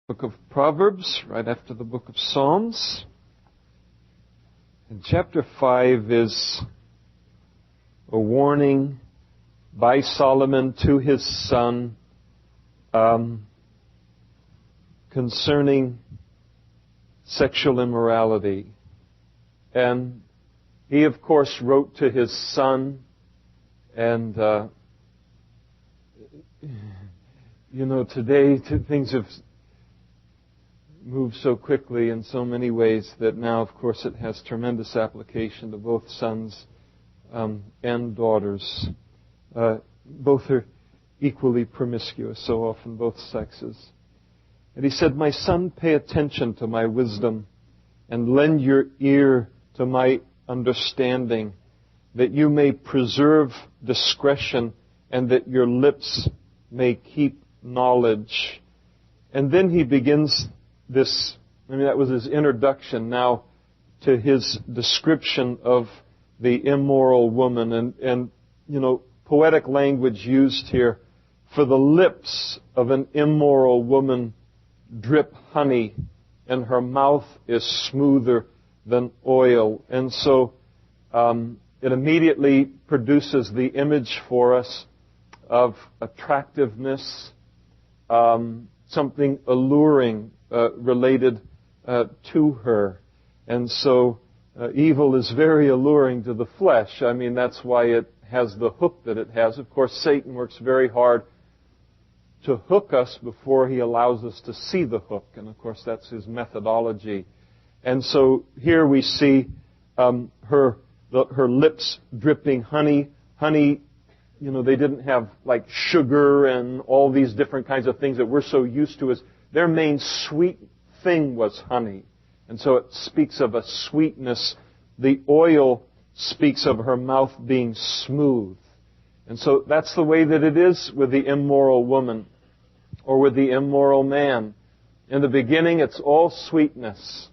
Book of Proverbs, right after the book of Psalms. And chapter 5 is a warning by Solomon to his son concerning sexual immorality. And he, of course, wrote to his son, and today things have moved so quickly in so many ways that now, of course, it has tremendous application to both sons and daughters. Both are equally promiscuous, so often both sexes. And he said, "My son, pay attention to my wisdom and lend your ear to my understanding, that you may preserve discretion and that your lips may keep knowledge." And then he begins that was his introduction now to his description of the immoral woman. And poetic language used here. For the lips of an immoral woman drip honey, and her mouth is smoother than oil. And so it immediately produces the image for us of attractiveness, something alluring related to her. And so evil is very alluring to the flesh. I mean, that's why it has the hook that it has. Of course, Satan works very hard to hook us before he allows us to see the hook. And of course, that's his methodology. And so here we see her lips dripping honey. Honey, they didn't have like sugar and all these different kinds of things that we're so used to. Their main sweet thing was honey. And so it speaks of a sweetness. The oil speaks of her mouth being smooth. And so that's the way that it is with the immoral woman or with the immoral man. In the beginning, it's all sweetness.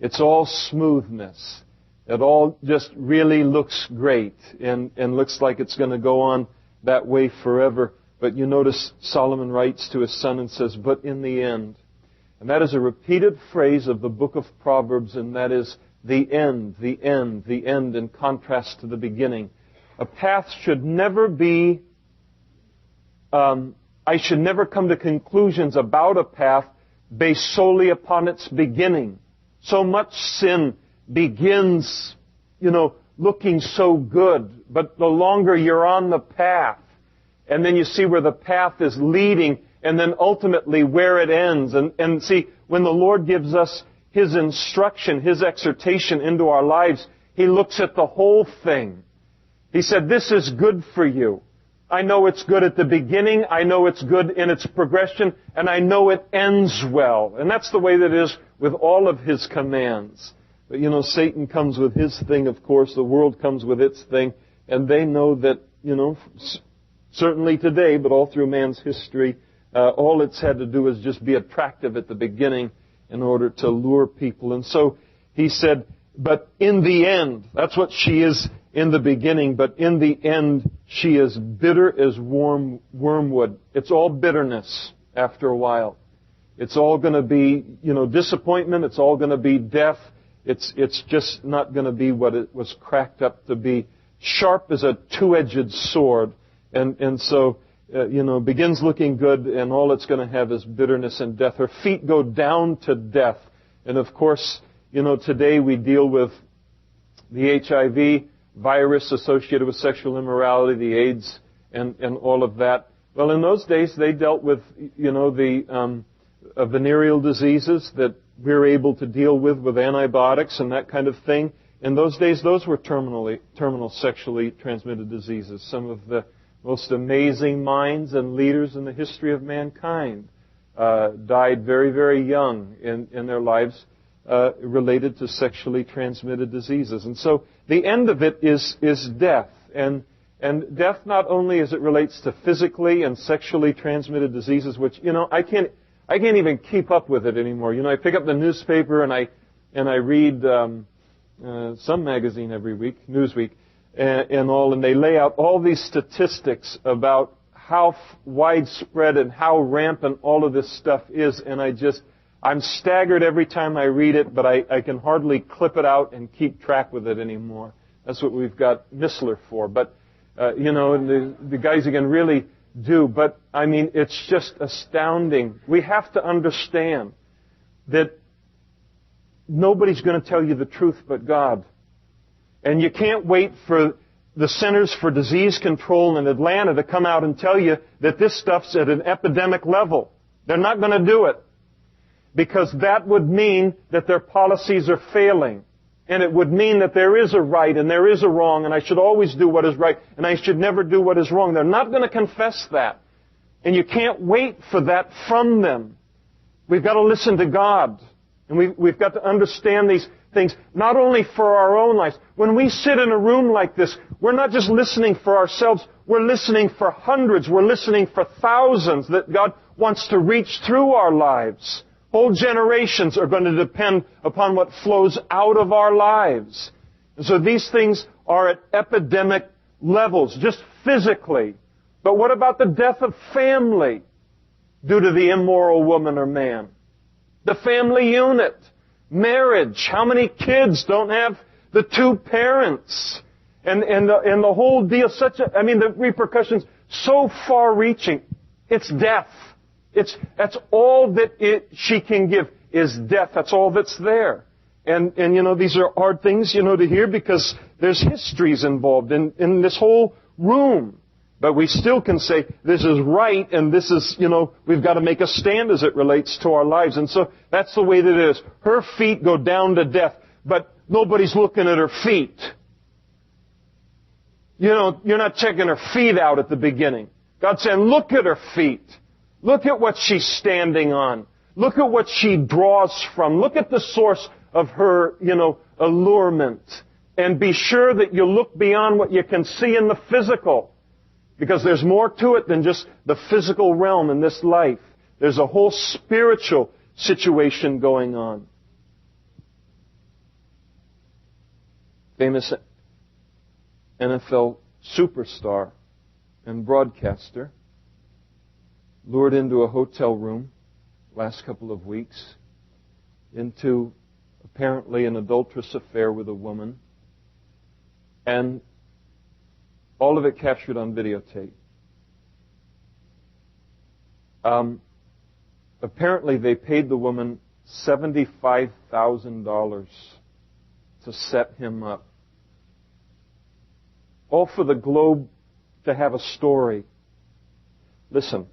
It's all smoothness. It all just really looks great and looks like it's going to go on that way forever. But you notice Solomon writes to his son and says, "But in the end." And that is a repeated phrase of the book of Proverbs, and that is the end, the end, the end, in contrast to the beginning. A path should never be, I should never come to conclusions about a path based solely upon its beginning. So much sin begins, looking so good, but the longer you're on the path, and then you see where the path is leading, and then ultimately where it ends. And see, when the Lord gives us His instruction, His exhortation into our lives, He looks at the whole thing. He said, "This is good for you. I know it's good at the beginning. I know it's good in its progression. And I know it ends well." And that's the way that it is with all of His commands. But Satan comes with his thing, of course. The world comes with its thing. And they know that, certainly today, but all through man's history, all it's had to do is just be attractive at the beginning in order to lure people. And so he said, "But in the end," that's what she is in the beginning, but in the end, she is bitter as wormwood. It's all bitterness after a while. It's all going to be, disappointment. It's all going to be death. It's just not going to be what it was cracked up to be. Sharp as a two-edged sword. And so, begins looking good, and all it's going to have is bitterness and death. Her feet go down to death. And of course, today we deal with the HIV virus associated with sexual immorality, the AIDS, and all of that. Well, in those days, they dealt with, the venereal diseases that we're able to deal with antibiotics and that kind of thing. In those days, those were terminal sexually transmitted diseases. Some of the most amazing minds and leaders in the history of mankind died very, very young in their lives related to sexually transmitted diseases. And so the end of it is death. And death not only as it relates to physically and sexually transmitted diseases, which, I can't even keep up with it anymore. I pick up the newspaper and I read some magazine every week, Newsweek, and they lay out all these statistics about how widespread and how rampant all of this stuff is, and I'm staggered every time I read it, but I can hardly clip it out and keep track with it anymore. That's what we've got Missler for. But, the guys again really do. But, I mean, it's just astounding. We have to understand that nobody's going to tell you the truth but God. And you can't wait for the Centers for Disease Control in Atlanta to come out and tell you that this stuff's at an epidemic level. They're not going to do it. Because that would mean that their policies are failing. And it would mean that there is a right and there is a wrong, and I should always do what is right, and I should never do what is wrong. They're not going to confess that. And you can't wait for that from them. We've got to listen to God. And we've got to understand these things, not only for our own lives. When we sit in a room like this, we're not just listening for ourselves, we're listening for hundreds, we're listening for thousands that God wants to reach through our lives. Whole generations are going to depend upon what flows out of our lives. And so these things are at epidemic levels, just physically. But what about the death of family due to the immoral woman or man? The family unit, marriage. How many kids don't have the two parents? And the whole deal, the repercussions so far-reaching. It's death. That's all that she can give is death. That's all that's there. And these are hard things, to hear because there's histories involved in this whole room. But we still can say this is right and this is, we've got to make a stand as it relates to our lives. And so that's the way that it is. Her feet go down to death, but nobody's looking at her feet. You're not checking her feet out at the beginning. God's saying, look at her feet. Look at what she's standing on. Look at what she draws from. Look at the source of her, allurement. And be sure that you look beyond what you can see in the physical. Because there's more to it than just the physical realm in this life. There's a whole spiritual situation going on. Famous NFL superstar and broadcaster lured into a hotel room last couple of weeks into apparently an adulterous affair with a woman, and all of it captured on videotape. Apparently they paid the woman $75,000 to set him up. All for the Globe to have a story. Listen.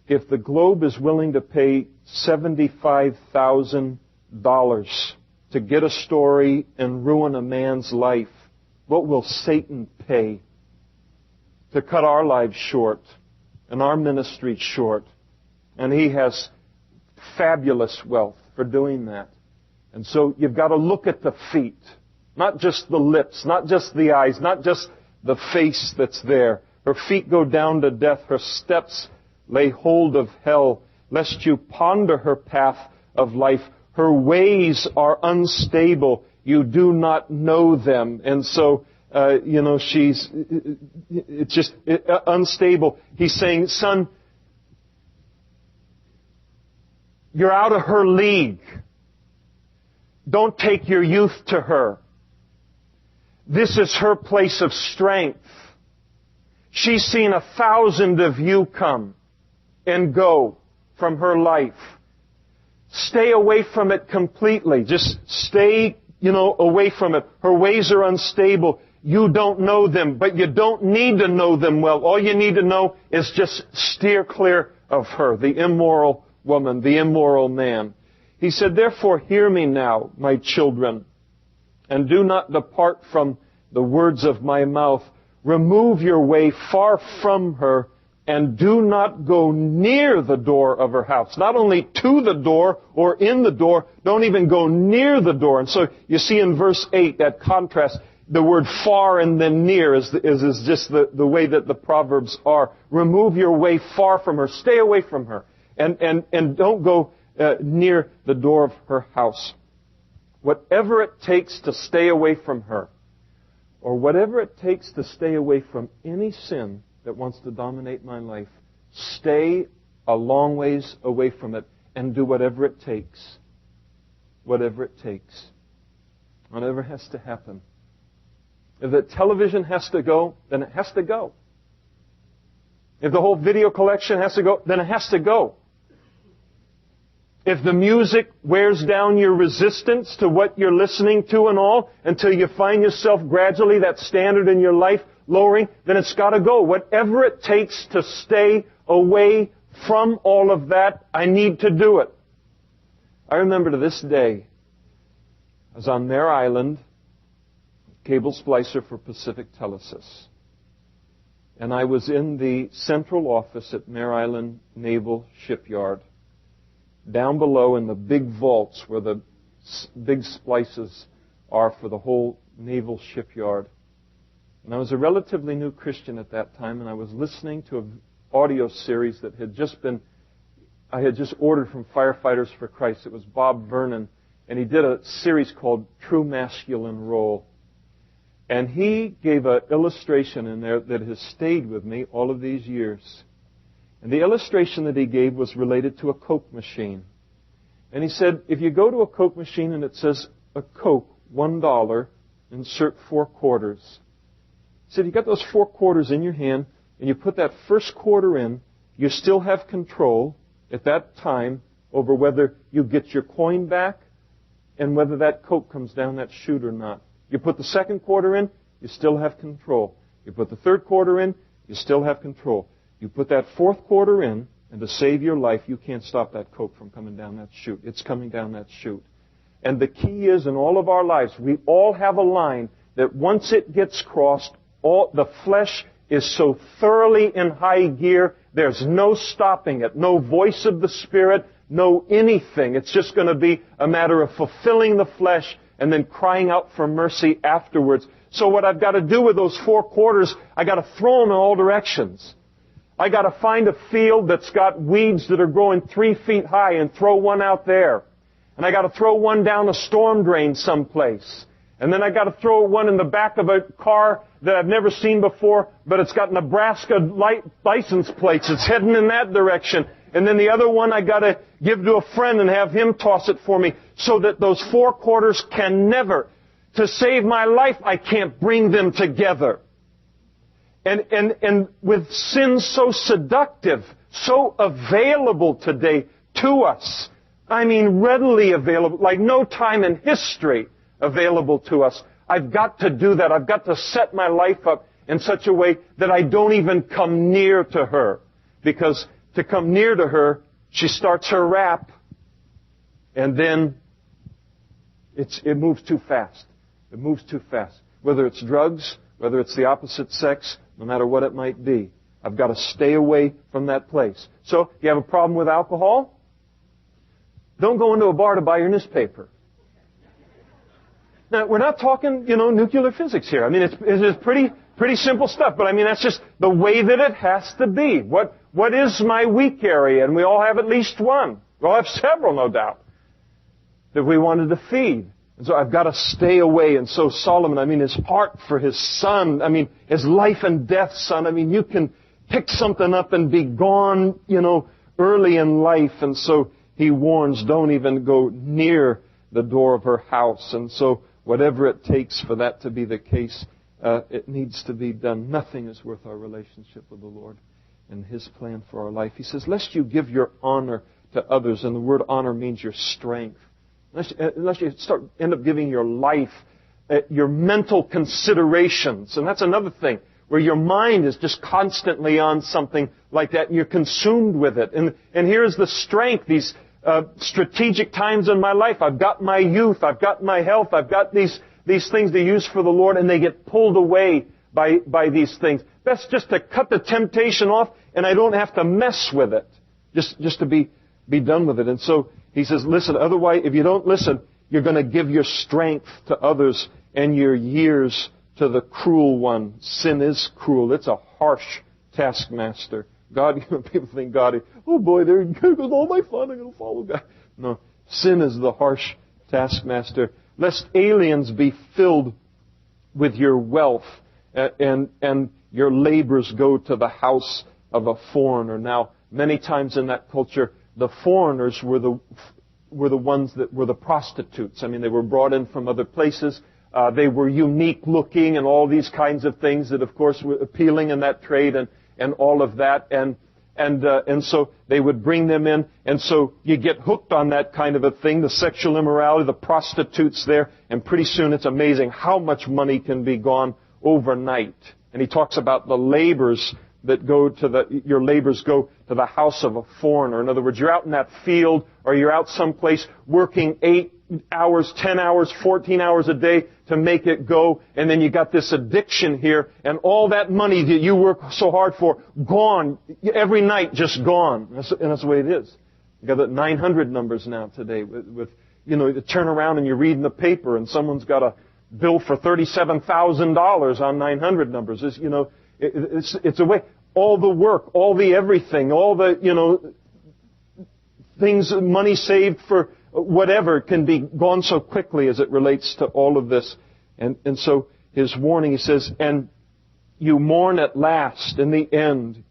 If the Globe is willing to pay $75,000 to get a story and ruin a man's life, what will Satan pay to cut our lives short and our ministry short? And he has fabulous wealth for doing that. And so you've got to look at the feet, not just the lips, not just the eyes, not just the face that's there. Her feet go down to death. Her steps lay hold of hell, lest you ponder her path of life. Her ways are unstable. You do not know them. And so, it's just unstable. He's saying, son, you're out of her league. Don't take your youth to her. This is her place of strength. She's seen 1,000 of you come and go from her life. Stay away from it completely. Just stay, away from it. Her ways are unstable. You don't know them, but you don't need to know them well. All you need to know is just steer clear of her, the immoral woman, the immoral man. He said, therefore, hear me now, my children, and do not depart from the words of my mouth. Remove your way far from her, and do not go near the door of her house. Not only to the door or in the door, don't even go near the door. And so you see in verse 8 that contrast. The word far and then near is just the way that the Proverbs are. Remove your way far from her. Stay away from her. And don't go near the door of her house. Whatever it takes to stay away from her, or whatever it takes to stay away from any sin that wants to dominate my life. Stay a long ways away from it and do whatever it takes. Whatever it takes. Whatever has to happen. If the television has to go, then it has to go. If the whole video collection has to go, then it has to go. If the music wears down your resistance to what you're listening to and all, until you find yourself gradually, that standard in your life lowering, then it's got to go. Whatever it takes to stay away from all of that, I need to do it. I remember to this day, I was on Mare Island, cable splicer for Pacific Telesis. And I was in the central office at Mare Island Naval Shipyard, down below in the big vaults where the big splices are for the whole naval shipyard. And I was a relatively new Christian at that time, and I was listening to an audio series that I had just ordered from Firefighters for Christ. It was Bob Vernon, and he did a series called True Masculine Role. And he gave an illustration in there that has stayed with me all of these years. And the illustration that he gave was related to a Coke machine. And he said, if you go to a Coke machine and it says, a Coke, $1, insert 4 quarters. He said, you got those 4 quarters in your hand, and you put that first quarter in, you still have control at that time over whether you get your coin back and whether that Coke comes down that chute or not. You put the second quarter in, you still have control. You put the third quarter in, you still have control. You put that fourth quarter in, and to save your life, you can't stop that Coke from coming down that chute. It's coming down that chute. And the key is, in all of our lives, we all have a line that once it gets crossed, the flesh is so thoroughly in high gear, there's no stopping it. No voice of the Spirit, no anything. It's just going to be a matter of fulfilling the flesh and then crying out for mercy afterwards. So what I've got to do with those 4 quarters, I've got to throw them in all directions. I've got to find a field that's got weeds that are growing 3 feet high and throw one out there. And I've got to throw one down a storm drain someplace. And then I've got to throw one in the back of a car that I've never seen before, but it's got Nebraska license plates. It's heading in that direction. And then the other one I got to give to a friend and have him toss it for me, so that those 4 quarters can never, to save my life, I can't bring them together. And with sin so seductive, so available today to us, I mean readily available, like no time in history available to us, I've got to do that. I've got to set my life up in such a way that I don't even come near to her. Because to come near to her, she starts her rap, and then it moves too fast. It moves too fast. Whether it's drugs, whether it's the opposite sex, no matter what it might be, I've got to stay away from that place. So, you have a problem with alcohol? Don't go into a bar to buy your newspaper. Now, we're not talking, nuclear physics here. I mean, it's pretty simple stuff, but I mean, that's just the way that it has to be. What is my weak area? And we all have at least one. We all have several, no doubt, that we wanted to feed. And so I've got to stay away. And so Solomon, I mean, his heart for his son, I mean, his life and death son, I mean, you can pick something up and be gone, early in life. And so he warns, don't even go near the door of her house. And so whatever it takes for that to be the case, it needs to be done. Nothing is worth our relationship with the Lord and His plan for our life. He says, lest you give your honor to others. And the word honor means your strength. Unless you end up giving your life, your mental considerations. And that's another thing, where your mind is just constantly on something like that, and you're consumed with it. And here's the strength, these strategic times in my life. I've got my youth, I've got my health, I've got these things to use for the Lord, and they get pulled away by these things. Best just to cut the temptation off, and I don't have to mess with it. Just to be done with it. And so he says, listen, otherwise, if you don't listen, you're going to give your strength to others and your years to the cruel one. Sin is cruel. It's a harsh taskmaster. God, people think God, oh boy, there goes all my fun, I'm going to follow God. No, sin is the harsh taskmaster. Lest aliens be filled with your wealth and your labors go to the house of a foreigner. Now, many times in that culture, the foreigners were the ones that were the prostitutes. I mean, they were brought in from other places. They were unique looking and all these kinds of things that, of course, were appealing in that trade and all of that. And so they would bring them in. And so you get hooked on that kind of a thing, the sexual immorality, the prostitutes there. And pretty soon it's amazing how much money can be gone overnight. And he talks about the labors that your labors go to the house of a foreigner. In other words, you're out in that field or you're out someplace working 8 hours, 10 hours, 14 hours a day to make it go, and then you got this addiction here, and all that money that you work so hard for, gone, every night just gone. And that's the way it is. You got the 900 numbers now today with you turn around and you read in the paper and someone's got a bill for $37,000 on 900 numbers. It's a way. All the work, all the everything, all the, things, money saved for whatever can be gone so quickly as it relates to all of this. And so his warning, he says, and you mourn at last, in the end,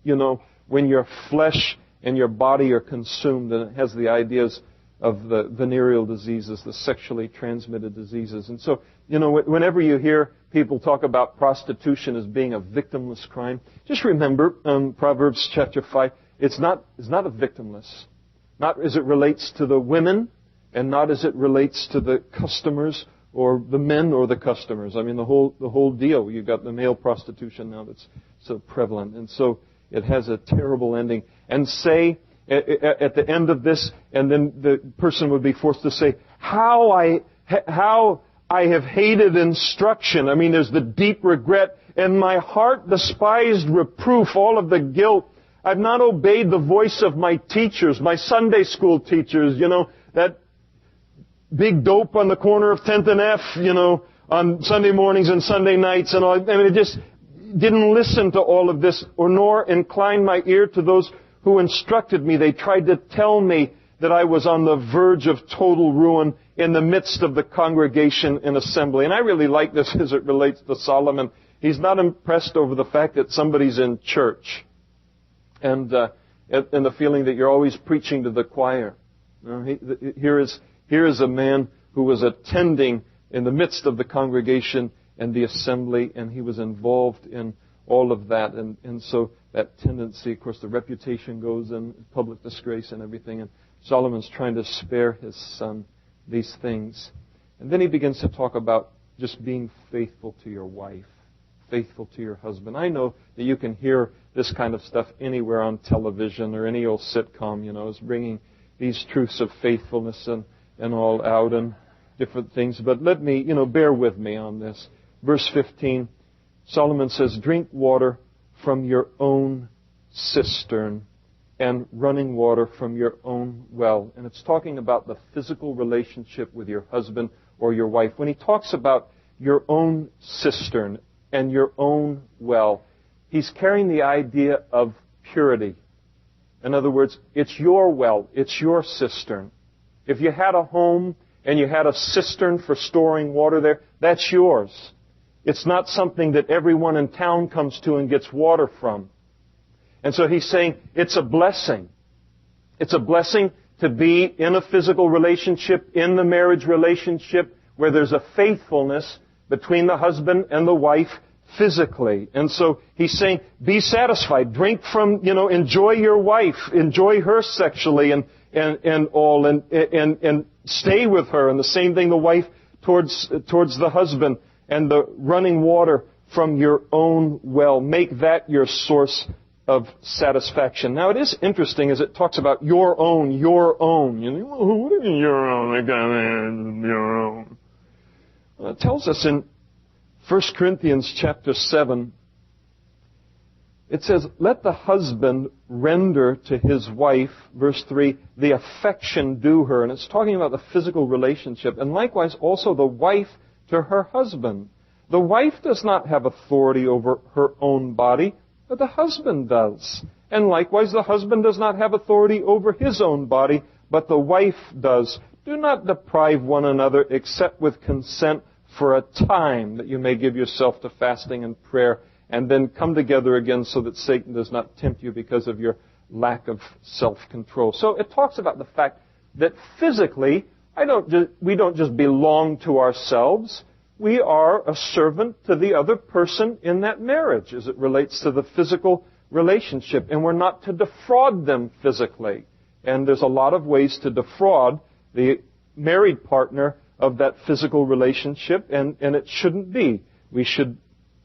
when your flesh and your body are consumed. And it has the ideas of the venereal diseases, the sexually transmitted diseases. And so, whenever you hear people talk about prostitution as being a victimless crime, just remember Proverbs chapter 5, it's not a victimless. Not as it relates to the women, and not as it relates to the customers or the men or the customers. I mean, the whole deal. You've got the male prostitution now that's so prevalent. And so it has a terrible ending. And say, at the end of this, and then the person would be forced to say, how I have hated instruction. I mean, there's the deep regret, and my heart despised reproof, all of the guilt. I've not obeyed the voice of my teachers, my Sunday school teachers, that big dope on the corner of 10th and F, on Sunday mornings and Sunday nights and all. I mean, it just didn't listen to all of this, nor incline my ear to those who instructed me. They tried to tell me that I was on the verge of total ruin in the midst of the congregation and assembly. And I really like this as it relates to Solomon. He's not impressed over the fact that somebody's in church and the feeling that you're always preaching to the choir. Here is a man who was attending in the midst of the congregation and the assembly, and he was involved in all of that. And so that tendency, of course, the reputation goes and public disgrace and everything. And Solomon's trying to spare his son these things. And then he begins to talk about just being faithful to your wife, faithful to your husband. I know that you can hear this kind of stuff anywhere on television or any old sitcom, is bringing these truths of faithfulness and all out and different things. But let me, bear with me on this. Verse 15, Solomon says, drink water from your own cistern and running water from your own well. And it's talking about the physical relationship with your husband or your wife. When he talks about your own cistern and your own well, he's carrying the idea of purity. In other words, it's your well, it's your cistern. If you had a home and you had a cistern for storing water there, that's yours. It's not something that everyone in town comes to and gets water from. And so he's saying it's a blessing. It's a blessing to be in a physical relationship, in the marriage relationship, where there's a faithfulness between the husband and the wife physically. And so he's saying, be satisfied. Drink from, enjoy your wife. Enjoy her sexually and stay with her. And the same thing, the wife towards the husband. And the running water from your own well. Make that your source of satisfaction. Now, it is interesting as it talks about your own. What do you mean your own? Your own. Well, it tells us in 1 Corinthians chapter 7, it says, let the husband render to his wife, verse 3, the affection due her. And it's talking about the physical relationship. And likewise also the wife to her husband. The wife does not have authority over her own body, but the husband does. And likewise, the husband does not have authority over his own body, but the wife does. Do not deprive one another except with consent, for a time that you may give yourself to fasting and prayer, and then come together again so that Satan does not tempt you because of your lack of self-control. So it talks about the fact that physically, we don't just belong to ourselves. We are a servant to the other person in that marriage as it relates to the physical relationship. And we're not to defraud them physically. And there's a lot of ways to defraud the married partner of that physical relationship, and it shouldn't be. We should,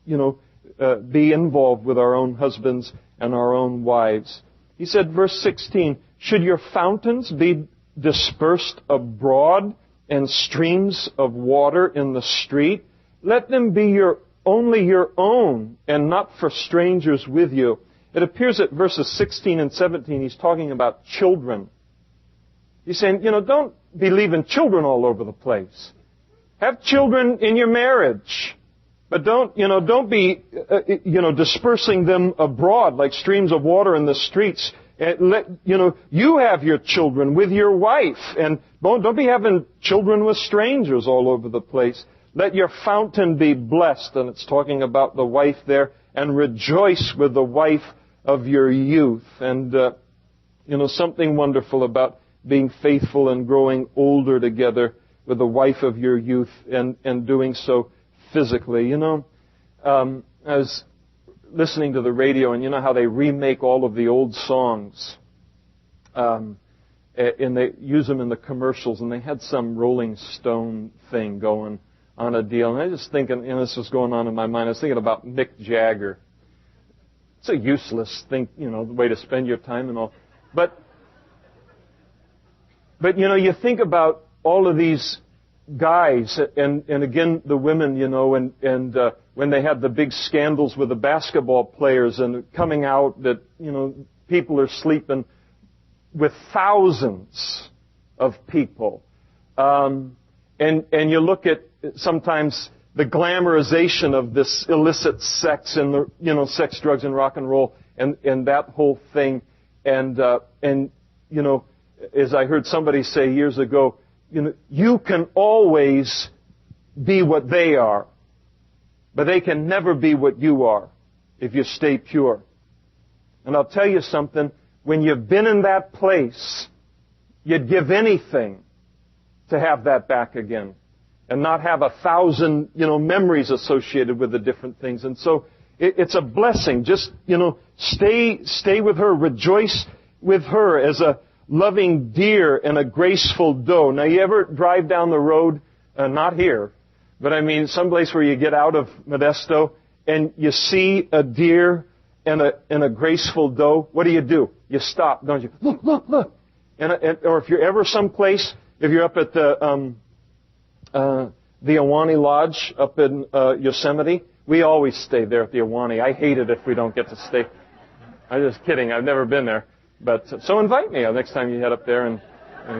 be involved with our own husbands and our own wives. He said, verse 16, should your fountains be dispersed abroad and streams of water in the street? Let them be only your own and not for strangers with you. It appears at verses 16 and 17, he's talking about children. He's saying, don't be leaving children all over the place. Have children in your marriage. But don't be, dispersing them abroad like streams of water in the streets. You have your children with your wife. And don't be having children with strangers all over the place. Let your fountain be blessed. And it's talking about the wife there. And rejoice with the wife of your youth. And, something wonderful about being faithful and growing older together with the wife of your youth and doing so physically. I was listening to the radio, and you know how they remake all of the old songs, and they use them in the commercials, and they had some Rolling Stone thing going on a deal, and I was just thinking, this was going on in my mind, I was thinking about Mick Jagger. It's a useless thing, the way to spend your time and all. But you think about all of these guys, and again, the women, and when they had the big scandals with the basketball players and coming out that, people are sleeping with thousands of people. And you look at sometimes the glamorization of this illicit sex and the, sex, drugs, and rock and roll and that whole thing. And as I heard somebody say years ago, you can always be what they are, but they can never be what you are if you stay pure. And I'll tell you something, when you've been in that place, you'd give anything to have that back again and not have 1,000, memories associated with the different things. And so it's a blessing. Just, stay with her, rejoice with her as a loving deer and a graceful doe. Now, you ever drive down the road, not here, but I mean someplace where you get out of Modesto and you see a deer and a graceful doe? What do? You stop, don't you? Look. Or if you're ever someplace, if you're up at the Ahwahnee Lodge up in Yosemite, we always stay there at the Ahwahnee. I hate it if we don't get to stay. I'm just kidding. I've never been there. But so invite me next time you head up there, and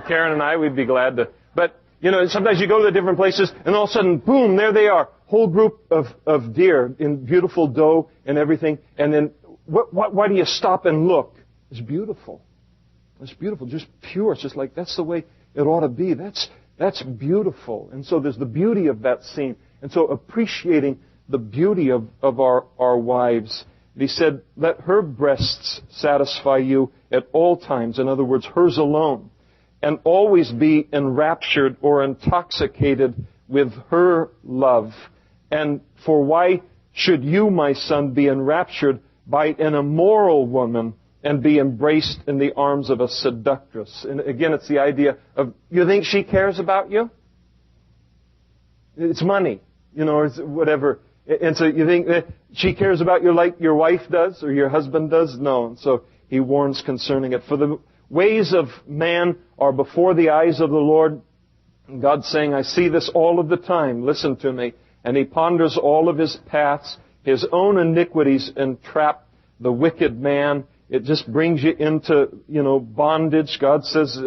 Karen and I, we'd be glad to. But sometimes you go to the different places, and all of a sudden, boom, there they are, whole group of deer in beautiful doe and everything. And then, why do you stop and look? It's beautiful. It's beautiful, just pure. It's just like that's the way it ought to be. That's beautiful. And so there's the beauty of that scene, and so appreciating the beauty of our wives. He said, let her breasts satisfy you at all times. In other words, hers alone. And always be enraptured or intoxicated with her love. And for why should you, my son, be enraptured by an immoral woman and be embraced in the arms of a seductress? And again, it's the idea of, you think she cares about you? It's money, or it's whatever. And so you think that she cares about you like your wife does or your husband does? No. And so he warns concerning it. For the ways of man are before the eyes of the Lord. And God's saying, I see this all of the time. Listen to me. And he ponders all of his paths. His own iniquities entrap the wicked man. It just brings you into, bondage. God says,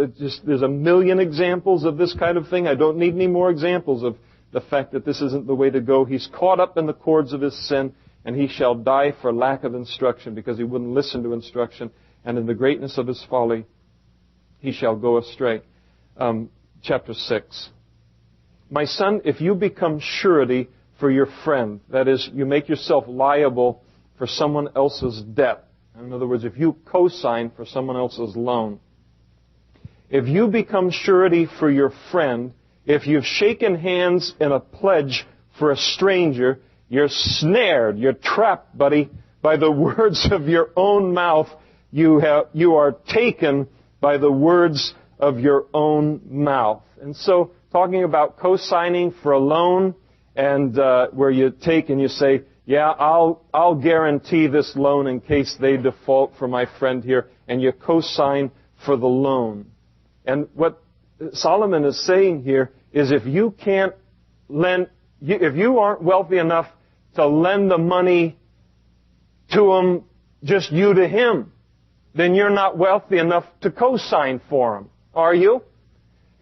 there's a million examples of this kind of thing. I don't need any more examples of the fact that this isn't the way to go. He's caught up in the cords of his sin, and he shall die for lack of instruction, because he wouldn't listen to instruction, and in the greatness of his folly he shall go astray. Chapter 6. my son, if you become surety for your friend, that is, you make yourself liable for someone else's debt. In other words, if you co-sign for someone else's loan, if you become surety for your friend, if you've shaken hands in a pledge for a stranger, you're snared, you're trapped, buddy, by the words of your own mouth. You are taken by the words of your own mouth. And so, talking about co-signing for a loan, and where you take and you say, yeah, I'll guarantee this loan in case they default for my friend here, and you co-sign for the loan. And what Solomon is saying here is if you can't lend, if you aren't wealthy enough to lend the money to him, just you to him, then you're not wealthy enough to co-sign for him, are you?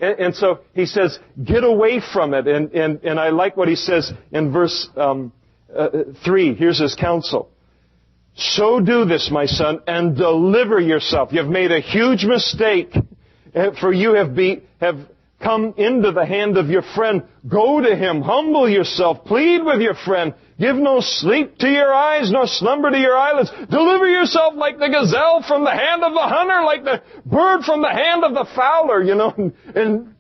And so he says, get away from it. And I like what he says in verse 3. Here's his counsel. So do this, my son, and deliver yourself. You've made a huge mistake, for you have come into the hand of your friend. Go to him, humble yourself, plead with your friend. Give no sleep to your eyes, nor slumber to your eyelids. Deliver yourself like the gazelle from the hand of the hunter, like the bird from the hand of the fowler, and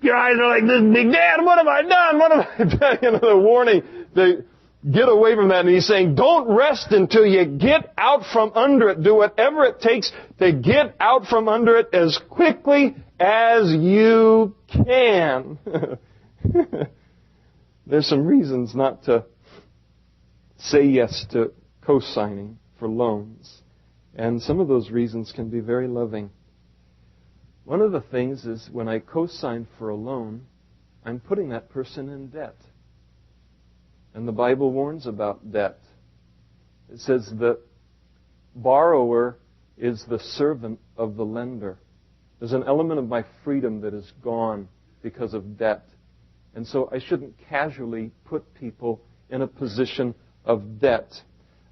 your eyes are like this big, Dad, what have I done? What have I done? The warning, get away from that. And he's saying, don't rest until you get out from under it. Do whatever it takes to get out from under it as quickly as you can. There's some reasons not to say yes to co-signing for loans. And some of those reasons can be very loving. One of the things is when I co-sign for a loan, I'm putting that person in debt. And the Bible warns about debt. It says the borrower is the servant of the lender. There's an element of my freedom that is gone because of debt. And so I shouldn't casually put people in a position of debt.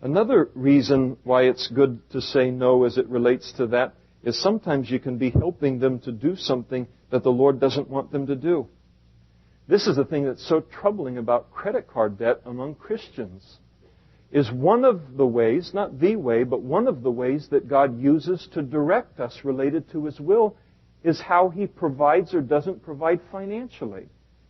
Another reason why it's good to say no as it relates to that is sometimes you can be helping them to do something that the Lord doesn't want them to do. This is the thing that's so troubling about credit card debt among Christians, is one of the ways, not the way, but one of the ways that God uses to direct us related to His will is how He provides or doesn't provide financially.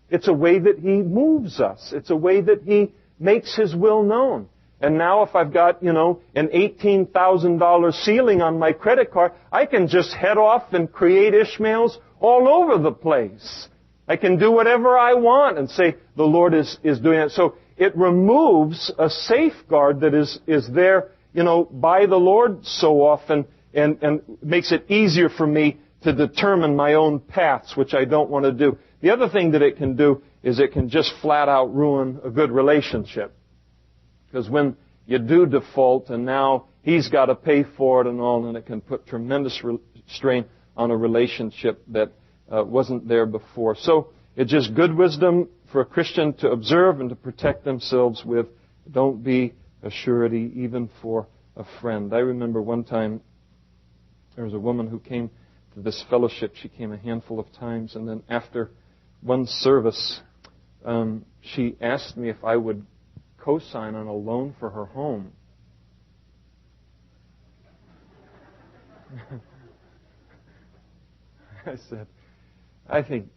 It's a way that He moves us. It's a way that He makes His will known. And now if I've got, an $18,000 ceiling on my credit card, I can just head off and create Ishmaels all over the place. I can do whatever I want and say the Lord is doing it. So it removes a safeguard that is there, by the Lord so often and makes it easier for me to determine my own paths, which I don't want to do. The other thing that it can do is it can just flat out ruin a good relationship. Because when you do default and now he's got to pay for it and all, and it can put tremendous strain on a relationship that wasn't there before. So it's just good wisdom for a Christian to observe and to protect themselves with. Don't be a surety even for a friend. I remember one time there was a woman who came to this fellowship. She came a handful of times, and then after one service, she asked me if I would co-sign on a loan for her home. I said, I think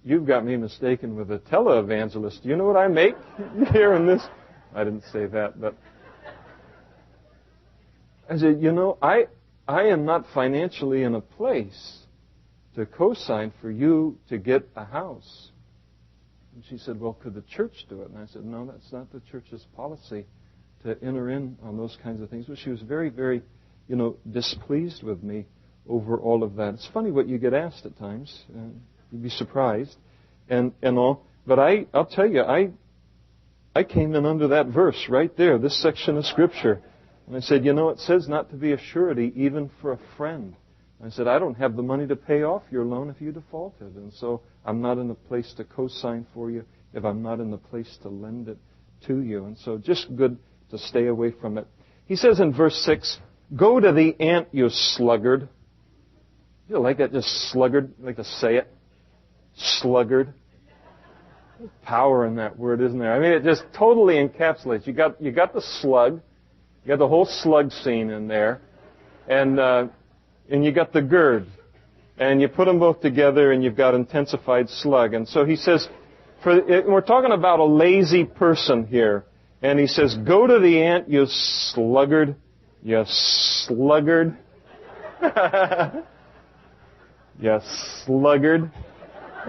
you've got me mistaken with a televangelist. Do you know what I make here in this? I didn't say that, but I said, I am not financially in a place to co-sign for you to get a house. And she said, well, could the church do it? And I said, no, that's not the church's policy to enter in on those kinds of things. But she was very, very, displeased with me over all of that. It's funny what you get asked at times. You'd be surprised and all. But I'll tell you, I came in under that verse right there, this section of Scripture. And I said, it says not to be a surety even for a friend. I said, I don't have the money to pay off your loan if you defaulted. And so I'm not in a place to co-sign for you if I'm not in the place to lend it to you. And so just good to stay away from it. He says in verse 6, go to the ant, you sluggard. You like that, just sluggard? You like to say it? Sluggard. Power in that word, isn't there? I mean, it just totally encapsulates. You got the slug, you got the whole slug scene in there, and you got the gird, and you put them both together, and you've got intensified slug. And so he says, we're talking about a lazy person here, and he says, "Go to the ant, you sluggard, you sluggard, you sluggard."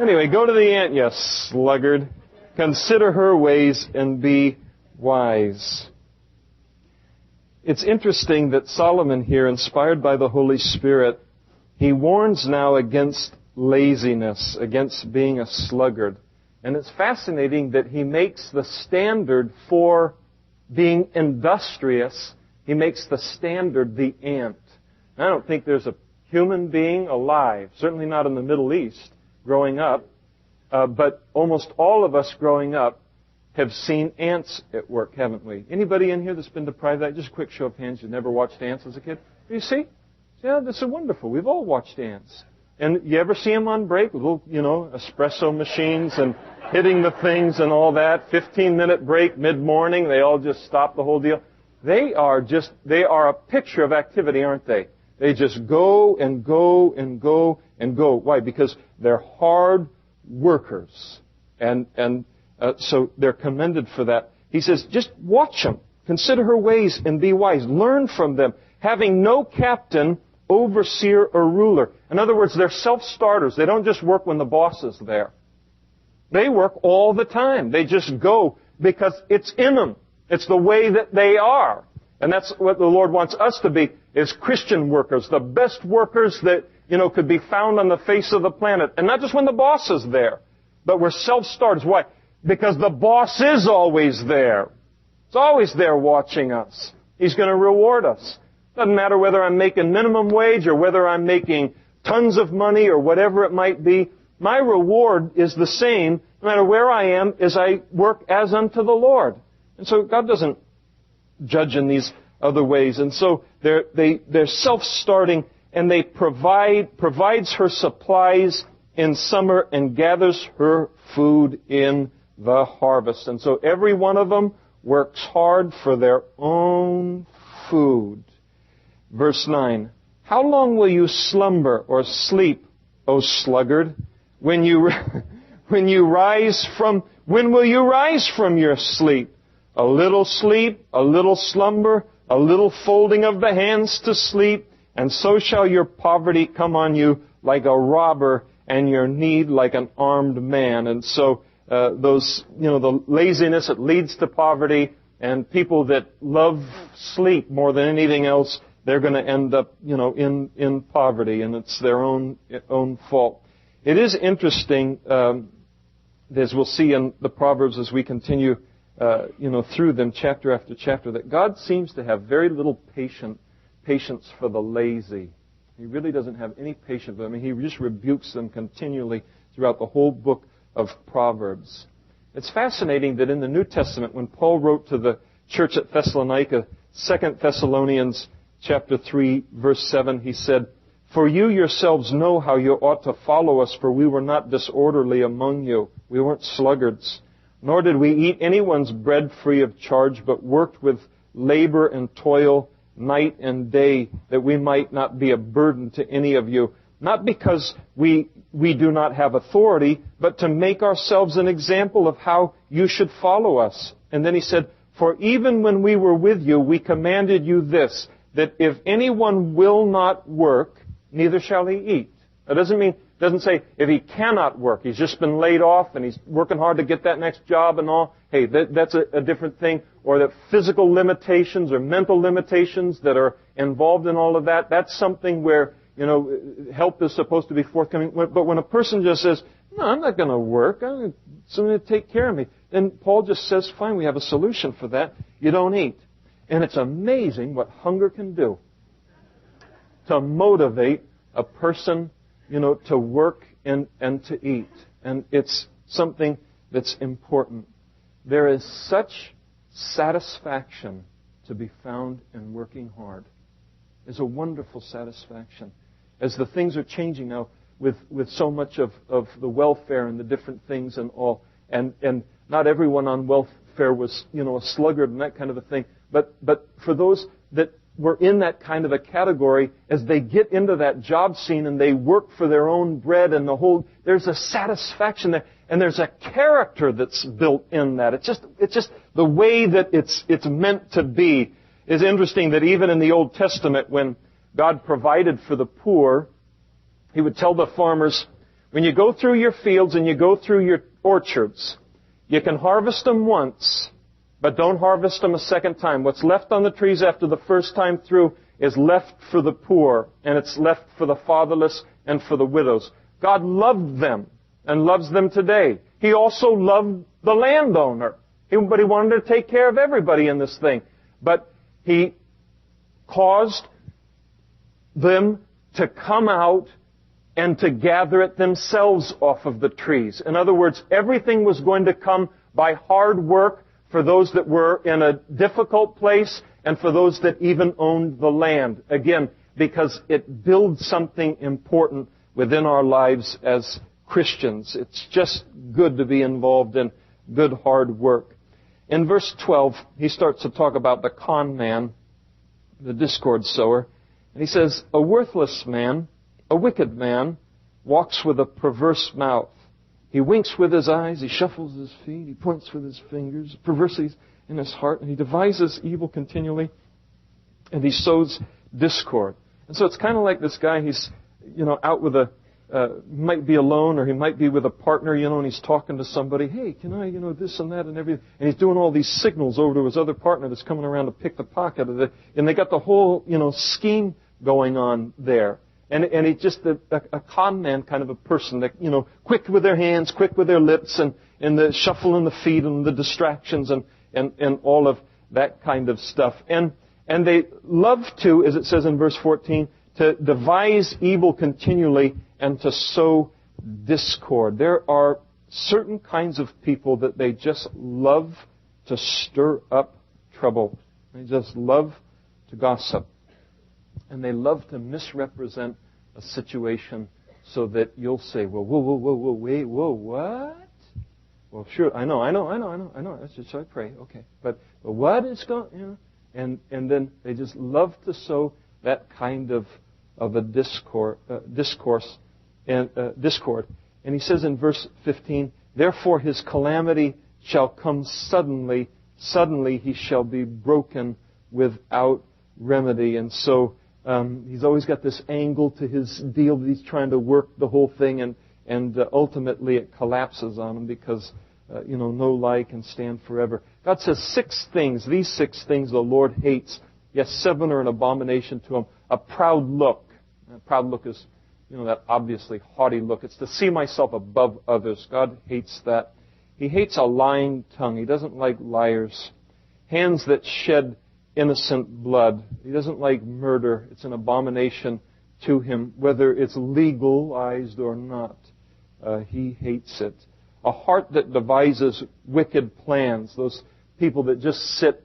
Anyway, go to the ant, you sluggard. Consider her ways and be wise. It's interesting that Solomon here, inspired by the Holy Spirit, he warns now against laziness, against being a sluggard. And it's fascinating that he makes the standard for being industrious, he makes the standard the ant. And I don't think there's a human being alive, certainly not in the Middle East, growing up, but almost all of us growing up have seen ants at work, haven't we? Anybody in here that's been deprived of that? Just a quick show of hands, you never watched ants as a kid? You see? Yeah, this is wonderful. We've all watched ants. And you ever see them on break with little, espresso machines and hitting the things and all that? 15-minute break mid-morning, they all just stop the whole deal. They are a picture of activity, aren't they? They just go and go and go and go. Why? Because they're hard workers. And so they're commended for that. He says, just watch them. Consider her ways and be wise. Learn from them. Having no captain, overseer, or ruler. In other words, they're self-starters. They don't just work when the boss is there. They work all the time. They just go because it's in them. It's the way that they are. And that's what the Lord wants us to be, is Christian workers, the best workers that, could be found on the face of the planet. And not just when the boss is there, but we're self-starters. Why? Because the boss is always there. He's always there watching us. He's going to reward us. Doesn't matter whether I'm making minimum wage or whether I'm making tons of money or whatever it might be. My reward is the same no matter where I am, as I work as unto the Lord. And so God doesn't judge in these other ways. And so they're self-starting, and they provides her supplies in summer and gathers her food in the harvest. And so every one of them works hard for their own food. Verse 9, how long will you slumber or sleep, O sluggard? When will you rise from your sleep? A little sleep, a little slumber, a little folding of the hands to sleep, and so shall your poverty come on you like a robber, and your need like an armed man. And so the laziness, it leads to poverty, and people that love sleep more than anything else, they're going to end up, in poverty, and it's their own fault. It is interesting, as we'll see in the Proverbs as we continue, through them chapter after chapter, that God seems to have very little patience for the lazy. He really doesn't have any patience for them. I mean, he just rebukes them continually throughout the whole book of Proverbs. It's fascinating that in the New Testament, when Paul wrote to the church at Thessalonica, 2 Thessalonians chapter 3, verse 7, he said, for you yourselves know how you ought to follow us, for we were not disorderly among you. We weren't sluggards. Nor did we eat anyone's bread free of charge, but worked with labor and toil night and day, that we might not be a burden to any of you. Not because we do not have authority, but to make ourselves an example of how you should follow us. And then he said, for even when we were with you, we commanded you this, that if anyone will not work, neither shall he eat. That doesn't say if he cannot work, he's just been laid off and he's working hard to get that next job and all. Hey, that's a different thing. Or that physical limitations or mental limitations that are involved in all of that, that's something where, help is supposed to be forthcoming. But when a person just says, no, I'm not going to work, someone to take care of me, then Paul just says, fine, we have a solution for that. You don't eat. And it's amazing what hunger can do to motivate a person, to work and to eat. And it's something that's important. There is such satisfaction to be found in working hard. There's a wonderful satisfaction. As the things are changing now with so much of the welfare and the different things and all, and not everyone on welfare was, a sluggard and that kind of a thing. But for those that were in that kind of a category, as they get into that job scene and they work for their own bread and there's a satisfaction there, and there's a character that's built in that. It's just the way that it's meant to be. It's interesting that even in the Old Testament, when God provided for the poor, He would tell the farmers, when you go through your fields and you go through your orchards, you can harvest them once, but don't harvest them a second time. What's left on the trees after the first time through is left for the poor, and it's left for the fatherless and for the widows. God loved them and loves them today. He also loved the landowner, but He wanted to take care of everybody in this thing. But He caused them to come out and to gather it themselves off of the trees. In other words, everything was going to come by hard work for those that were in a difficult place and for those that even owned the land. Again, because it builds something important within our lives as Christians. It's just good to be involved in good hard work. In verse 12, he starts to talk about the con man, the discord sower. And he says, a worthless man, a wicked man, walks with a perverse mouth. He winks with his eyes, he shuffles his feet, he points with his fingers, perversity in his heart, and he devises evil continually, and he sows discord. And so it's kind of like this guy, he's, out with might be alone, or he might be with a partner, and he's talking to somebody, hey, can I, this and that and everything, and he's doing all these signals over to his other partner that's coming around to pick the pocket of it, and they got the whole, scheme going on there. And he's just a con man kind of a person that, quick with their hands, quick with their lips, and the shuffling the feet and the distractions and all of that kind of stuff. And they love to, as it says in verse 14, to devise evil continually and to sow discord. There are certain kinds of people that they just love to stir up trouble. They just love to gossip. And they love to misrepresent a situation so that you'll say, well, wait, what? Well, sure, I know. That's just, I pray, okay. But what is going, and then they just love to sow that kind of a discord. And he says in verse 15, therefore his calamity shall come suddenly. Suddenly he shall be broken without remedy. And so he's always got this angle to his deal that he's trying to work the whole thing, and ultimately it collapses on him because, no lie can stand forever. God says 6 things. These 6 things the Lord hates. Yes, 7 are an abomination to him. A proud look. A proud look is, that obviously haughty look. It's to see myself above others. God hates that. He hates a lying tongue. He doesn't like liars. Hands that shed innocent blood. He doesn't like murder. It's an abomination to him, whether it's legalized or not. He hates it. A heart that devises wicked plans. Those people that just sit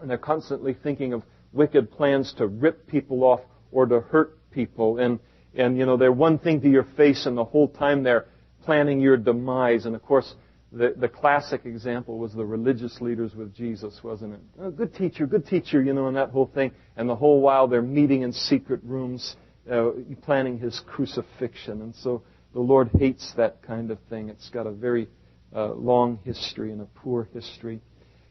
and they're constantly thinking of wicked plans to rip people off or to hurt people. And they're one thing to your face, and the whole time they're planning your demise. And of course, the classic example was the religious leaders with Jesus, wasn't it? Oh, good teacher, and that whole thing. And the whole while they're meeting in secret rooms, planning his crucifixion. And so the Lord hates that kind of thing. It's got a very long history and a poor history.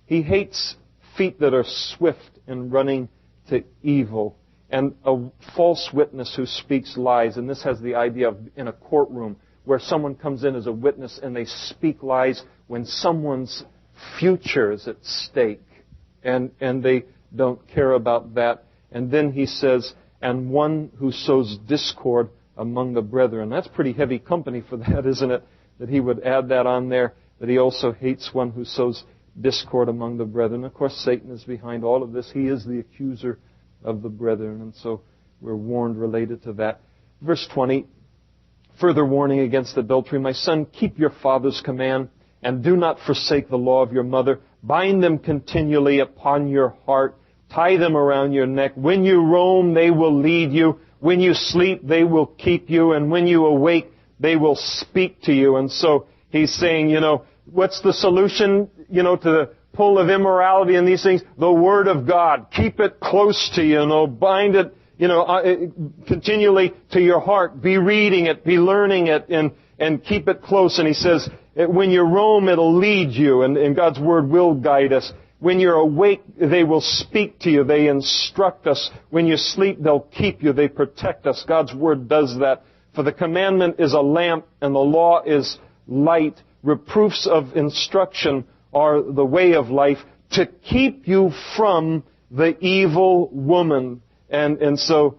He hates feet that are swift in running to evil, and a false witness who speaks lies. And this has the idea of in a courtroom, where someone comes in as a witness and they speak lies when someone's future is at stake. And they don't care about that. And then he says, and one who sows discord among the brethren. That's pretty heavy company for that, isn't it? That he would add that on there, that he also hates one who sows discord among the brethren. Of course, Satan is behind all of this. He is the accuser of the brethren. And so we're warned related to that. Verse 20, further warning against adultery. My son, keep your father's command, and do not forsake the law of your mother. Bind them continually upon your heart. Tie them around your neck. When you roam, they will lead you. When you sleep, they will keep you. And when you awake, they will speak to you. And so he's saying, what's the solution, to the pull of immorality and these things? The Word of God. Keep it close to you, bind it, continually to your heart. Be reading it, be learning it, and keep it close. And he says, when you roam, it'll lead you, and God's Word will guide us. When you're awake, they will speak to you. They instruct us. When you sleep, they'll keep you. They protect us. God's Word does that. For the commandment is a lamp, and the law is light. Reproofs of instruction are the way of life, to keep you from the evil woman. And so,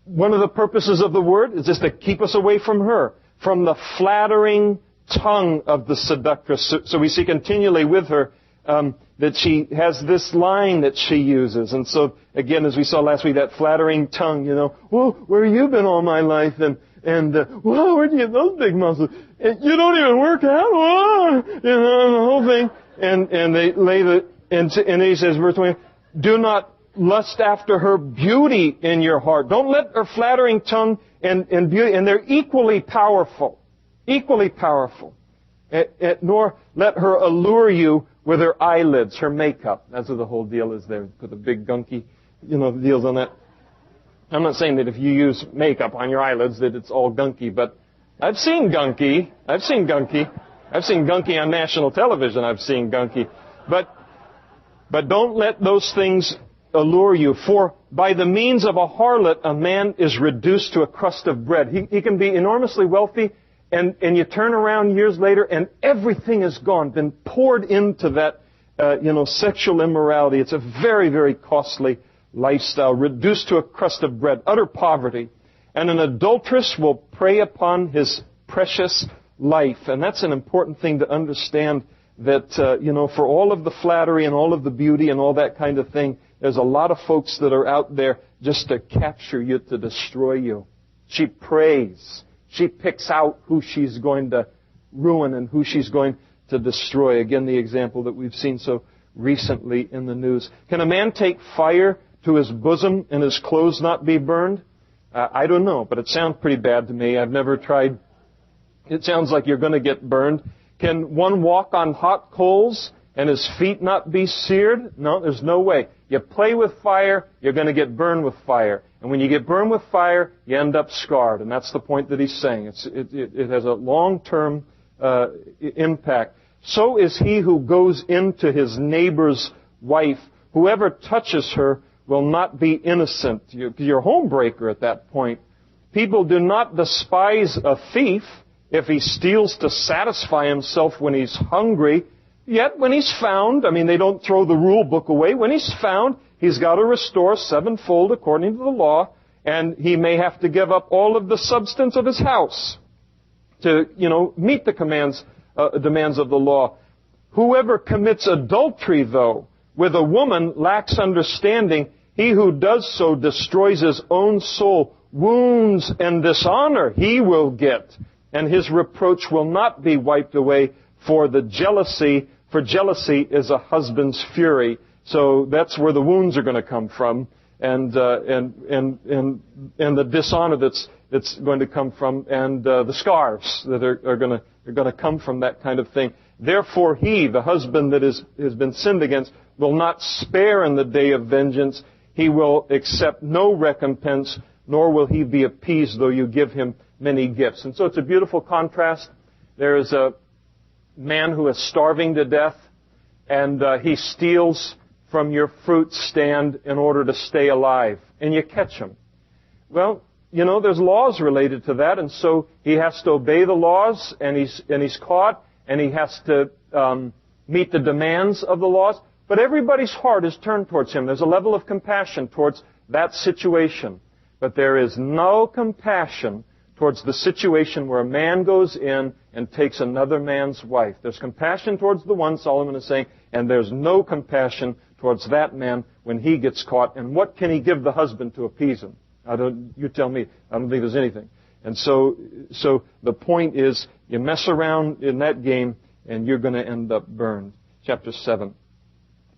one of the purposes of the Word is just to keep us away from her, from the flattering tongue of the seductress. So we see continually with her that she has this line that she uses. And so, again, as we saw last week, that flattering tongue, well, where have you been all my life? And well, where'd you get those big muscles? And you don't even work out? Oh, the whole thing. And they lay and he says, verse 20, do not lust after her beauty in your heart. Don't let her flattering tongue and beauty, and they're equally powerful. Equally powerful. Nor let her allure you with her eyelids, her makeup. That's what the whole deal is there. Put the big gunky, deals on that. I'm not saying that if you use makeup on your eyelids that it's all gunky, but I've seen gunky. I've seen gunky on national television. I've seen gunky. But don't let those things allure you. For by the means of a harlot, a man is reduced to a crust of bread. He can be enormously wealthy, and you turn around years later, and everything is gone, been poured into that, sexual immorality. It's a very, very costly lifestyle, reduced to a crust of bread, utter poverty. And an adulteress will prey upon his precious life. And that's an important thing to understand, that, for all of the flattery and all of the beauty and all that kind of thing, there's a lot of folks that are out there just to capture you, to destroy you. She preys. She picks out who she's going to ruin and who she's going to destroy. Again, the example that we've seen so recently in the news. Can a man take fire to his bosom and his clothes not be burned? I don't know, but it sounds pretty bad to me. I've never tried. It sounds like you're going to get burned. Can one walk on hot coals and his feet not be seared? No, there's no way. You play with fire, you're going to get burned with fire. And when you get burned with fire, you end up scarred. And that's the point that he's saying. It has a long-term impact. So is he who goes into his neighbor's wife. Whoever touches her will not be innocent. You're a homebreaker at that point. People do not despise a thief if he steals to satisfy himself when he's hungry. Yet when he's found, they don't throw the rule book away. When he's found, he's got to restore sevenfold according to the law, and he may have to give up all of the substance of his house to, meet the demands of the law. Whoever commits adultery, though, with a woman lacks understanding. He who does so destroys his own soul. Wounds and dishonor he will get, and his reproach will not be wiped away. For jealousy is a husband's fury. So that's where the wounds are going to come from, and the dishonor that's going to come from, and the scars that are going to come from that kind of thing. Therefore, he, the husband that has been sinned against, will not spare in the day of vengeance. He will accept no recompense, nor will he be appeased, though you give him many gifts. And so it's a beautiful contrast. There is a man who is starving to death, and he steals from your fruit stand in order to stay alive, and you catch him. Well, there's laws related to that, and so he has to obey the laws, and he's caught, and he has to meet the demands of the laws. But everybody's heart is turned towards him. There's a level of compassion towards that situation. But there is no compassion towards the situation where a man goes in and takes another man's wife. There's compassion towards the one, Solomon is saying, and there's no compassion towards that man when he gets caught. And what can he give the husband to appease him? You tell me. I don't think there's anything. And so the point is, you mess around in that game, and you're going to end up burned. Chapter 7.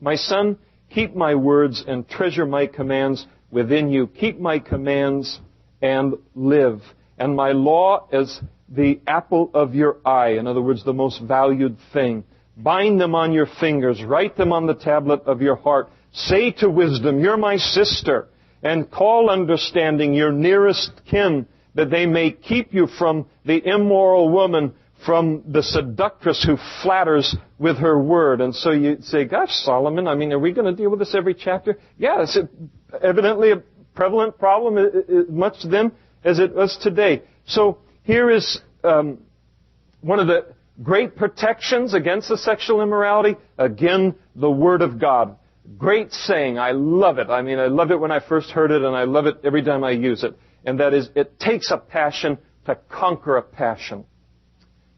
My son, keep my words and treasure my commands within you. Keep my commands and live. and my law as the apple of your eye. In other words, the most valued thing. Bind them on your fingers. Write them on the tablet of your heart. Say to wisdom, you're my sister. And call understanding your nearest kin, that they may keep you from the immoral woman, from the seductress who flatters with her word. And so you say, gosh, Solomon, are we going to deal with this every chapter? Yeah, it's evidently a prevalent problem, much then as it was today. So here is one of the great protections against the sexual immorality. Again, the Word of God. Great saying. I love it. I love it when I first heard it, and I love it every time I use it. And that is, it takes a passion to conquer a passion.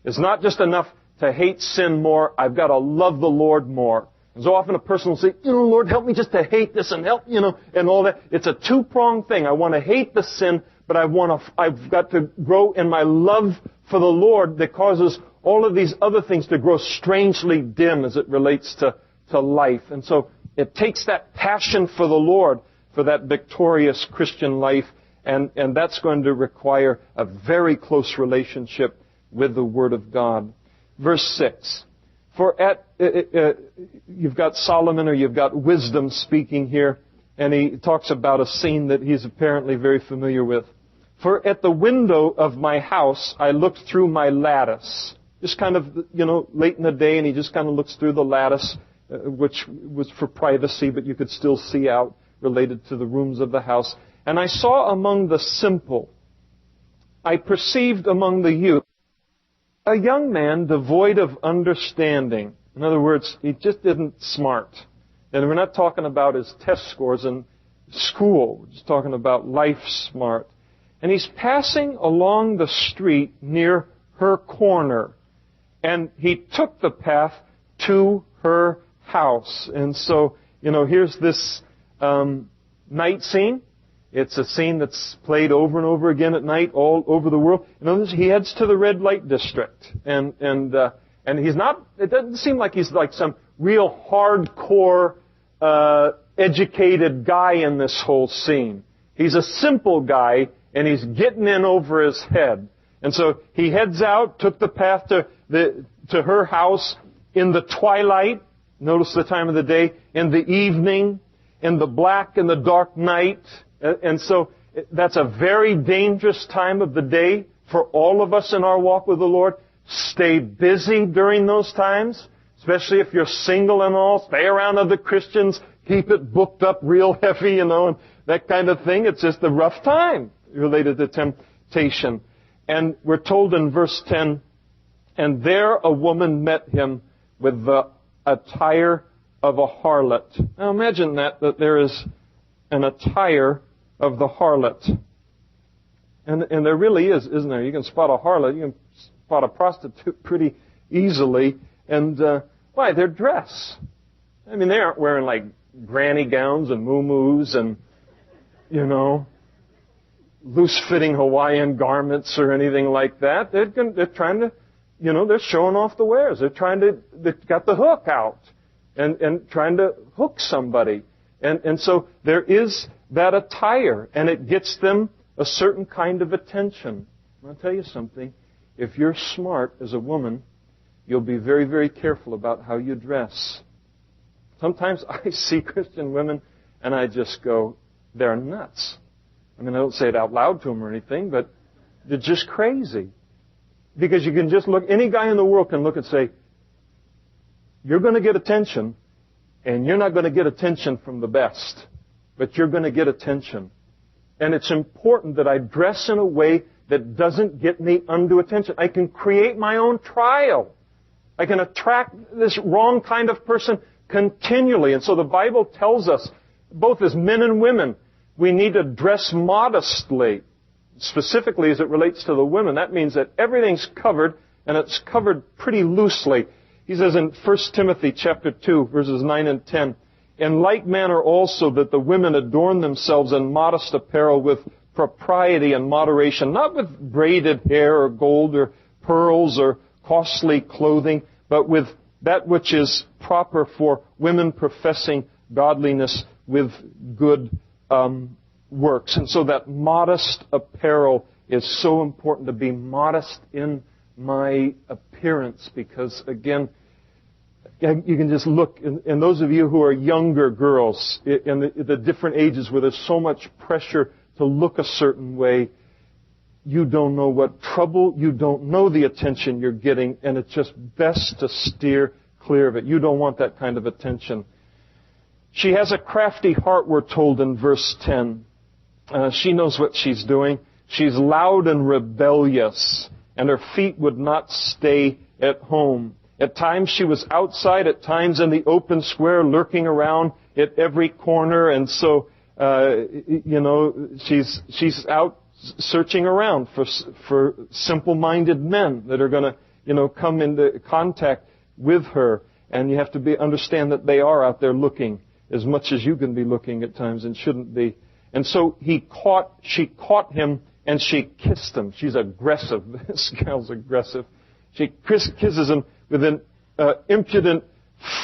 It's not just enough to hate sin more. I've got to love the Lord more. And so often a person will say, Lord, help me just to hate this and help, and all that. It's a two-pronged thing. I want to hate the sin, but I've got to grow in my love for the Lord that causes all of these other things to grow strangely dim as it relates to life. And so it takes that passion for the Lord for that victorious Christian life, and that's going to require a very close relationship with the Word of God. Verse 6. You've got Solomon, or you've got wisdom speaking here, and he talks about a scene that he's apparently very familiar with. For at the window of my house I looked through my lattice. Just kind of, late in the day, and he just kind of looks through the lattice, which was for privacy, but you could still see out, related to the rooms of the house. And I saw among the simple, I perceived among the youth, a young man devoid of understanding. In other words, he just isn't smart. And we're not talking about his test scores in school. We're just talking about life smart. And he's passing along the street near her corner. And he took the path to her house. And so, here's this night scene. It's a scene that's played over and over again at night all over the world. He heads to the red light district. And he's not, it doesn't seem like he's like some real hardcore, educated guy in this whole scene. He's a simple guy, and he's getting in over his head. And so he heads out, took the path to her house in the twilight. Notice the time of the day. In the evening, in the black and the dark night. And so that's a very dangerous time of the day for all of us in our walk with the Lord. Stay busy during those times, especially if you're single and all. Stay around other Christians. Keep it booked up real heavy, and that kind of thing. It's just a rough time related to temptation. And we're told in verse 10, and there a woman met him with the attire of a harlot. Now imagine that there is an attire of the harlot. And there really is, isn't there? You can spot a harlot, you can spot a prostitute pretty easily. And why? Their dress. They aren't wearing like granny gowns and muumuus and, loose-fitting Hawaiian garments or anything like that. They're trying to, they're showing off the wares. They've got the hook out and trying to hook somebody. And so there is that attire, and it gets them a certain kind of attention. I'll tell you something. If you're smart as a woman, you'll be very, very careful about how you dress. Sometimes I see Christian women, and I just go, they're nuts. I don't say it out loud to them or anything, but they're just crazy. Because you can just look, any guy in the world can look and say, you're going to get attention, and you're not going to get attention from the best, but you're going to get attention. And it's important that I dress in a way that doesn't get me undue attention. I can create my own trial. I can attract this wrong kind of person continually. And so the Bible tells us, both as men and women, we need to dress modestly. Specifically as it relates to the women, that means that everything's covered, and it's covered pretty loosely. He says in 1 Timothy chapter 2, verses 9 and 10, in like manner also that the women adorn themselves in modest apparel with propriety and moderation, not with braided hair or gold or pearls or costly clothing, but with that which is proper for women professing godliness with good works. And so that modest apparel It's so important to be modest in my appearance because, again, you can just look, and those of you who are younger girls in the different ages where there's so much pressure to look a certain way, you don't know what trouble, you don't know the attention you're getting, and it's just best to steer clear of it. You don't want that kind of attention. She has a crafty heart, we're told in verse 10. She knows what she's doing. She's loud and rebellious, and her feet would not stay at home. At times she was outside, at times in the open square, lurking around at every corner, and so, she's out searching around for simple-minded men that are going to, come into contact with her. And you have to understand that they are out there looking as much as you can be looking at times and shouldn't be. And so she caught him and she kissed him. She's aggressive. This gal's aggressive. She kisses him with an impudent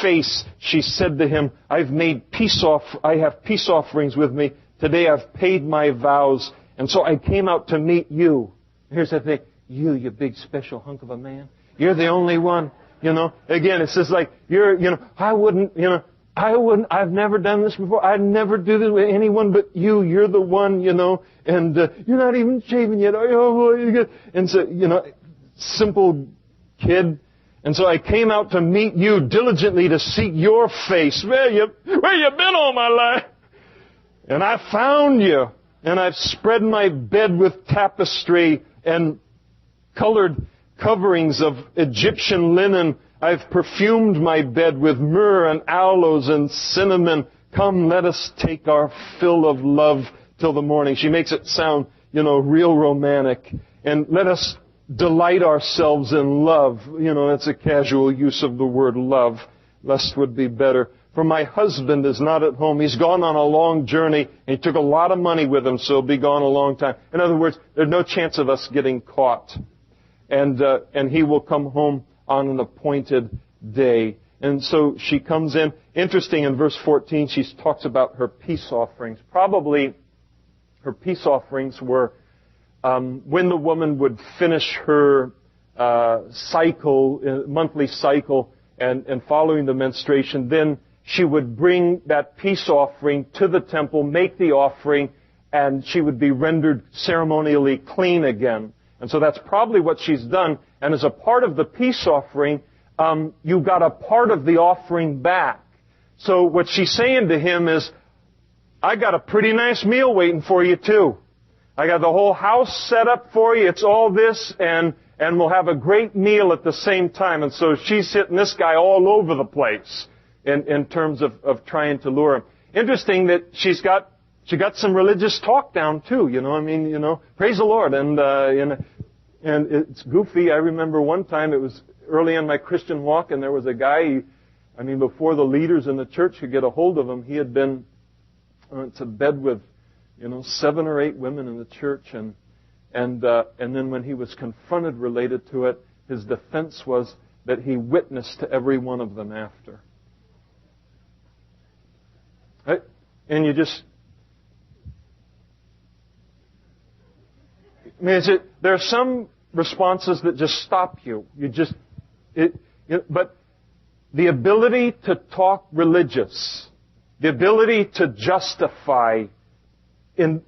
face. She said to him, I have peace offerings with me. Today I've paid my vows. And so I came out to meet you. Here's the thing. You big special hunk of a man. You're the only one, Again, it's just like, I've never done this before. I'd never do this with anyone but you. You're the one, and you're not even shaven yet. Oh, boy. And so, simple kid. And so I came out to meet you diligently to seek your face. Where you been all my life? And I found you. And I've spread my bed with tapestry and colored coverings of Egyptian linen. I've perfumed my bed with myrrh and aloes and cinnamon. Come, let us take our fill of love till the morning. She makes it sound, real romantic. And let us delight ourselves in love. That's a casual use of the word love. Lust would be better. For my husband is not at home. He's gone on a long journey, and he took a lot of money with him, so he'll be gone a long time. In other words, there's no chance of us getting caught. And he will come home on an appointed day. And so she comes in. Interesting, in verse 14, she talks about her peace offerings. Probably her peace offerings were when the woman would finish her monthly cycle, and following the menstruation, then she would bring that peace offering to the temple, make the offering, and she would be rendered ceremonially clean again. And so that's probably what she's done. And as a part of the peace offering, you got a part of the offering back. So what she's saying to him is, I got a pretty nice meal waiting for you too. I got the whole house set up for you. It's all this, and we'll have a great meal at the same time. And so she's hitting this guy all over the place in terms of trying to lure him. Interesting that she got some religious talk down too, praise the Lord. And it's goofy. I remember one time, it was early in my Christian walk, and there was a guy, before the leaders in the church could get a hold of him, he had been to bed with, 7 or 8 women in the church, and then when he was confronted related to it, his defense was that he witnessed to every one of them after. Right? And you just, there are some responses that just stop you. But the ability to talk religious, the ability to justify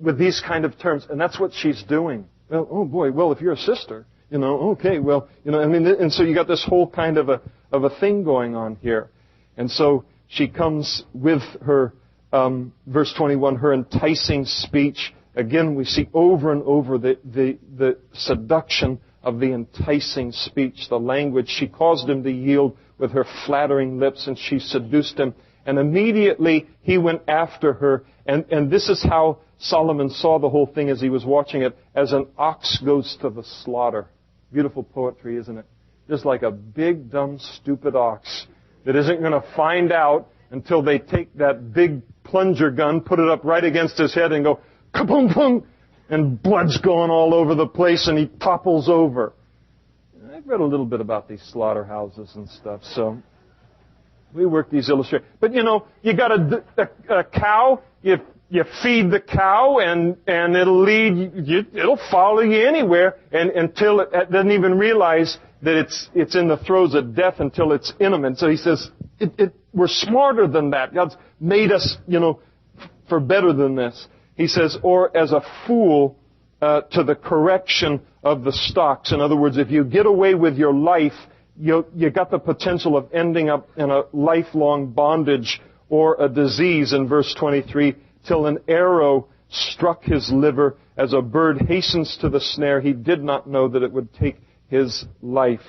with these kind of terms, and that's what she's doing. Well, oh boy, well, if you're a sister, okay, well, and so you got this whole kind of a thing going on here. And so she comes with her, verse 21, her enticing speech. Again, we see over and over the seduction of the enticing speech, the language. She caused him to yield with her flattering lips, and she seduced him. And immediately he went after her. And this is how Solomon saw the whole thing as he was watching it, as an ox goes to the slaughter. Beautiful poetry, isn't it? Just like a big, dumb, stupid ox that isn't going to find out until they take that big plunger gun, put it up right against his head and go, kaboom, boom, and blood's going all over the place and he topples over. I've read a little bit about these slaughterhouses and stuff, so we work these illustrations. But you got a cow, you you feed the cow and it'll follow you anywhere until it doesn't even realize that it's in the throes of death until it's in them. And so he says, we're smarter than that. God's made us, for better than this. He says, or as a fool to the correction of the stocks. In other words, if you get away with your life, you got the potential of ending up in a lifelong bondage or a disease, in verse 23, till an arrow struck his liver. As a bird hastens to the snare, he did not know that it would take his life.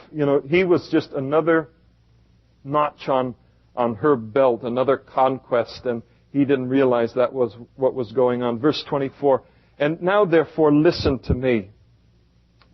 He was just another notch on her belt, another conquest, and he didn't realize that was what was going on. Verse 24, and now therefore listen to me,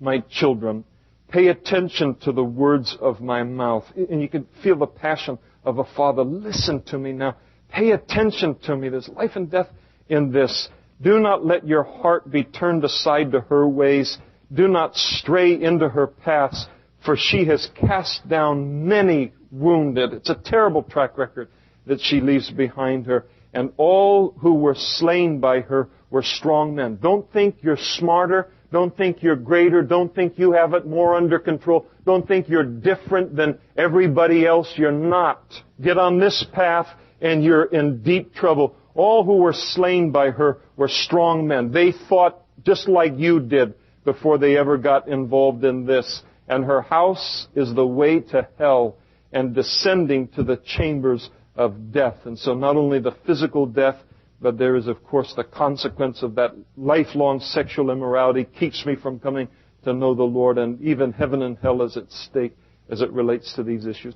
my children. Pay attention to the words of my mouth. And you can feel the passion of a father. Listen to me now. Pay attention to me. There's life and death in this. Do not let your heart be turned aside to her ways. Do not stray into her paths, for she has cast down many wounded. It's a terrible track record that she leaves behind her. And all who were slain by her were strong men. Don't think you're smarter. Don't think you're greater. Don't think you have it more under control. Don't think you're different than everybody else. You're not. Get on this path and you're in deep trouble. All who were slain by her were strong men. They fought just like you did before they ever got involved in this. And her house is the way to hell and descending to the chambers of death. And so not only the physical death, but there is, of course, the consequence of that lifelong sexual immorality keeps me from coming to know the Lord, and even heaven and hell is at stake as it relates to these issues.